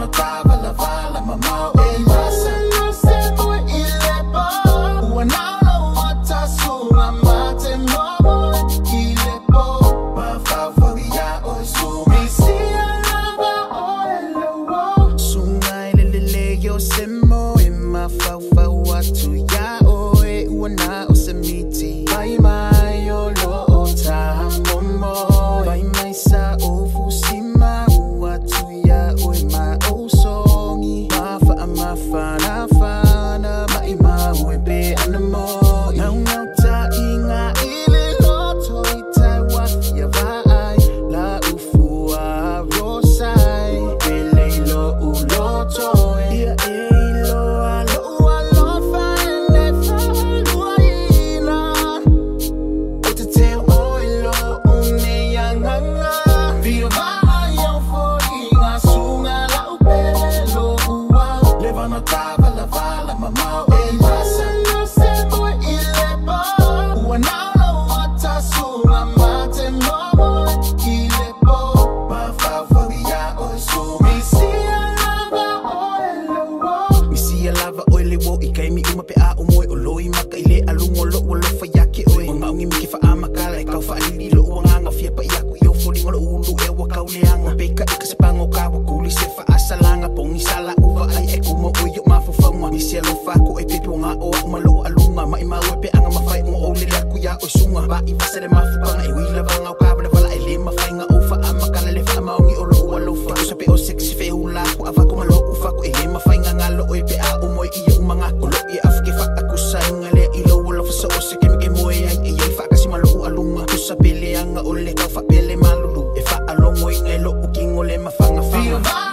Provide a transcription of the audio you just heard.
Levano trava la vala mamma e massa non se vuoi il lepo Uanalo watasuna mate momo il lepo Ma fa Misia Oe Misia Oe lo Sungai lele yo semo e ma fa watu ya oe Uana o semiti Bye mai yo lo ota momo Bye mai sa o fusima Watu ya oe ma o songi Mafa na fana Ma ima oe pe anamo Ngau ta inga ili loto Itai wafia vai La ufua rosai Pele lo uloto Ia ilo alo alo fane falua ina Ote te oilo une yanganga Via vai au foinga sunga la upelo ua Levano trava la vala mamma e massa no se vuoi il lepo Uanalo watasuna mate momo il lepo Ma fa Misia Oe Misia Oe lewo Ikai mi uma pe a umoe o loi maka ile alungo lo walo fa yake oe Maungi miki fa amakala e kau fa alili lo uanganga Fia pa iaku i o foli ngolo ulu e wakau leanga Peka ika se pango kawa kuli se fa asalanga Pongi sala uva ai e kuma oe yo mafufaunga Misia lo fako e pepe nga o a umalo alunga Ma ima oe pe anga mawhai ungo o lele aku ya oe sunga Ba i vasa le mafupanga e wila vanga o kawa le vala e le mawhai nga o fa amakala le fa maungi o lo ua lo fa Kusa pe o sexy fe hula ku avako malo ufako e le mawhai nga ngalo oe pe a umoe i umanga kolo i afke fa aku sainga le i lo wala fa so o se kemi ke moe ai e yai fa kasi malo alunga Kusa pele anga o le kau fa pele malulu E fa alongo i ngelo ukingo le mafanga fanga